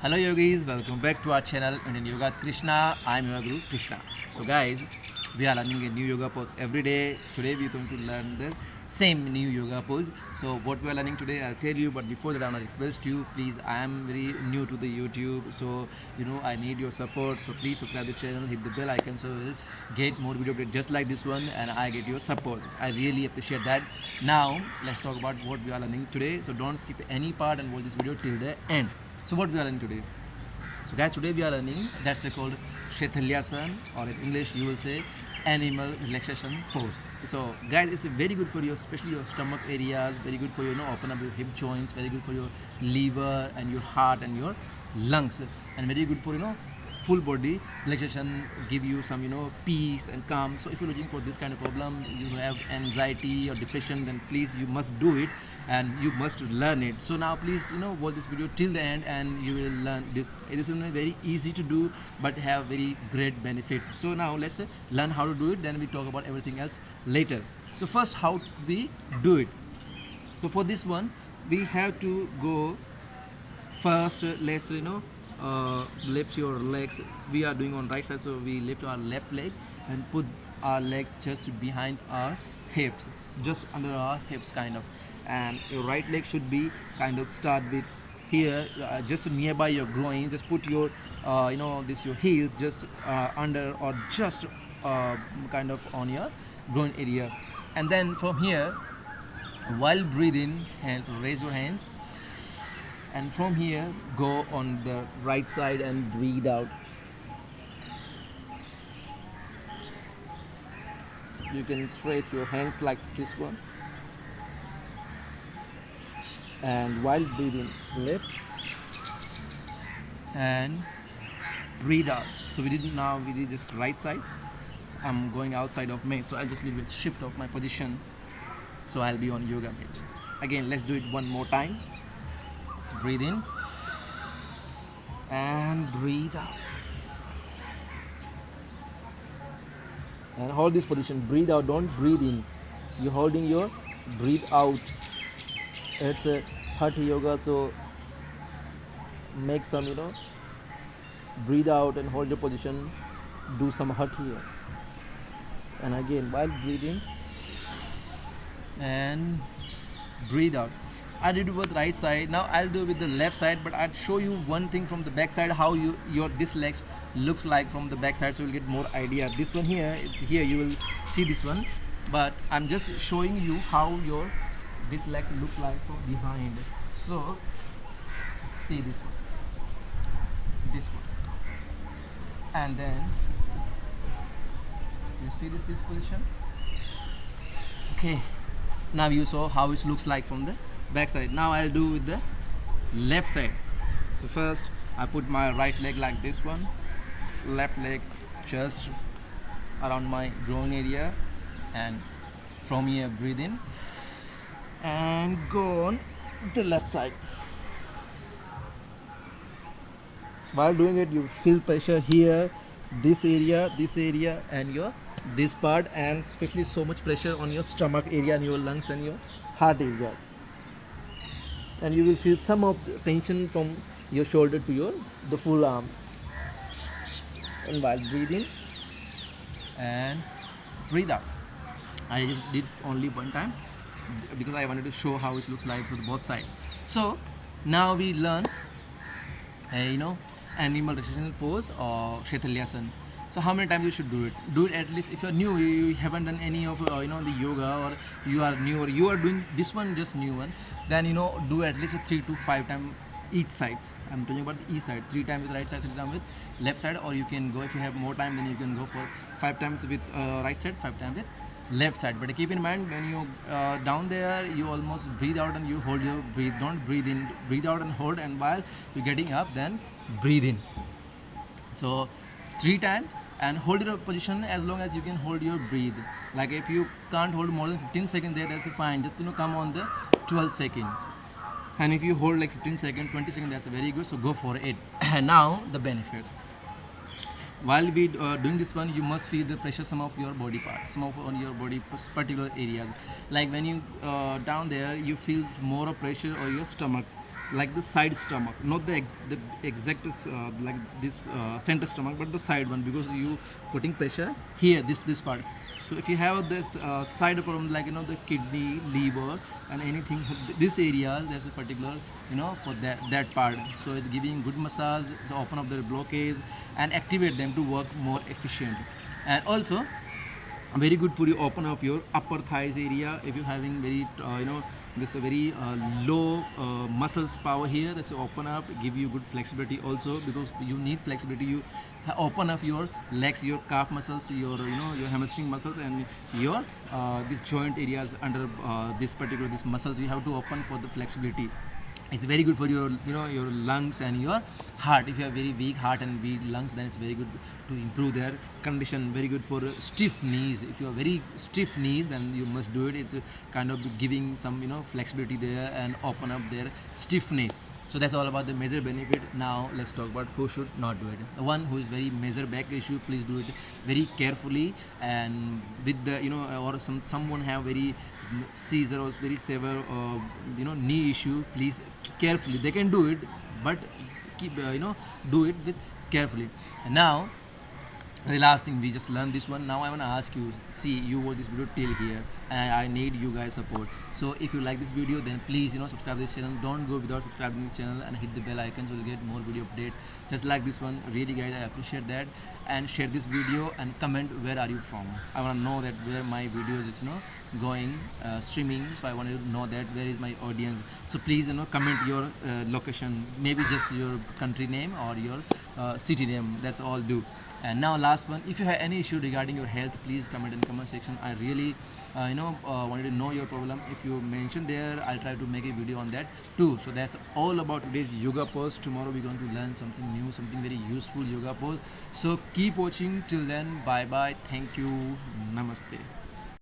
Hello yogis, welcome back to our channel Indian Yoga with Krishna. I'm your guru Krishna. So guys, we are learning a new yoga pose every day. Today we are going to learn the same new yoga pose. So what we are learning today, I'll tell you. But before that, I want to request you, please. I am very new to the YouTube, so I need your support. So please subscribe the channel, hit the bell icon, so we'll get more video updates just like this one, and I get your support. I really appreciate that. Now let's talk about what we are learning today. So don't skip any part and watch this video till the end. So what we are learning today? So guys, today we are learning that's called Shethalyasana, or in English you will say animal relaxation pose. So guys, it's very good for your, especially your stomach areas, very good for open up your hip joints, very good for your liver and your heart and your lungs, and very good for full body relaxation, give you some peace and calm. So if you're looking for this kind of problem, you have anxiety or depression, then please you must do it and you must learn it. So now please watch this video till the end and you will learn this. It is very easy to do but have very great benefits. So now let's learn how to do it, then we talk about everything else later. So first, how we do it. So for this one we have to go first. Let's lift your legs. We are doing on right side, so we lift our left leg and put our legs just behind our hips, just under our hips kind of, and your right leg should be kind of start with here, just nearby your groin. Just put your your heels just under or just kind of on your groin area, and then from here, while breathing, raise your hands, and from here go on the right side and breathe out. You can stretch your hands like this one, and while breathing, lift and breathe out. So we did just right side. I'm going outside of mat, so I'll just little bit shift of my position, so I'll be on yoga mat. Again, let's do it one more time. Breathe in and breathe out, and hold this position. Breathe out, don't breathe in. You're holding your breathe out. It's a hatha yoga, so make some breathe out and hold your position. Do some hatha here, and again while breathing and breathe out. I did it with right side. Now I'll do it with the left side, but I'll show you one thing from the back side, how your this legs looks like from the back side, so you'll get more idea. This one here you will see this one, but I'm just showing you how your this legs look like from behind. So see this one, and then you see this position. Okay, now you saw how it looks like from the back side. Now I'll do with the left side. So first I put my right leg like this one, left leg just around my groin area, and from here breathe in and go on the left side. While doing it, you feel pressure here, this area and your this part, and especially so much pressure on your stomach area and your lungs and your heart area, and you will feel some of the tension from your shoulder to the full arm. And while breathing and breathe out. I just did only one time because I wanted to show how it looks like from both sides. So now we learn animal relaxation pose or Shethalyasana. So how many times you should do it? Do it at least, if you're new, you haven't done any of the yoga, or you are new, or you are doing this one just new one, then do at least 3 to 5 times each sides. I'm talking about the each side. 3 times with right side, 3 times with left side, or you can go, if you have more time, then you can go for 5 times with right side, 5 times with left side. But keep in mind, when you down there, you almost breathe out and you hold your breathe. Don't breathe in, breathe out and hold, and while you're getting up, then breathe in. So 3 times, and hold your position as long as you can hold your breathe. Like if you can't hold more than 15 seconds there, that's fine. Just come on the 12 second. And if you hold like 15 seconds, 20 seconds, that's very good. So go for it. And now the benefits. while we doing this one, you must feel the pressure some of your body parts, some of on your body particular areas. Like when you down there, you feel more of pressure on your stomach, like the side stomach, not the exact like this center stomach, but the side one, because you putting pressure here, this part. So if you have this side problem, like the kidney, liver, and anything, this area, there's a particular for that part. So it's giving good massage to open up their blockage and activate them to work more efficient. And also very good for you open up your upper thighs area. If you're having very this a very low muscles power here, that's open up, give you good flexibility also, because you need flexibility. You open up your legs, your calf muscles, your hamstring muscles, and your these joint areas under this muscles you have to open for the flexibility. It's very good for your your lungs and your heart. If you have very weak heart and weak lungs, then it's very good to improve their condition. Very good for stiff knees. If you have very stiff knees, then you must do it. It's kind of giving some flexibility there and open up their stiff knees. So that's all about the major benefit. Now let's talk about who should not do it. The one who is very major back issue, please do it very carefully, and with the or someone have very seizure or very severe knee issue, please carefully. They can do it, but keep do it with carefully. And now the last thing, we just learned this one. Now I want to ask you, see, you watch this video till here, and I need you guys support. So if you like this video, then please subscribe to this channel. Don't go without subscribing to the channel, and hit the bell icon so you'll get more video update just like this one. Really guys, I appreciate that. And share this video and comment where are you from. I want to know that where my videos is going streaming. So I want to know that where is my audience. So please comment your location, maybe just your country name or your city name. That's all do. And now last one, if you have any issue regarding your health, please comment in the comment section. I really wanted to know your problem. If you mention there, I'll try to make a video on that too. So that's all about today's yoga pose. Tomorrow we're going to learn something new, something very useful yoga pose. So keep watching till then. Bye bye. Thank you. Namaste.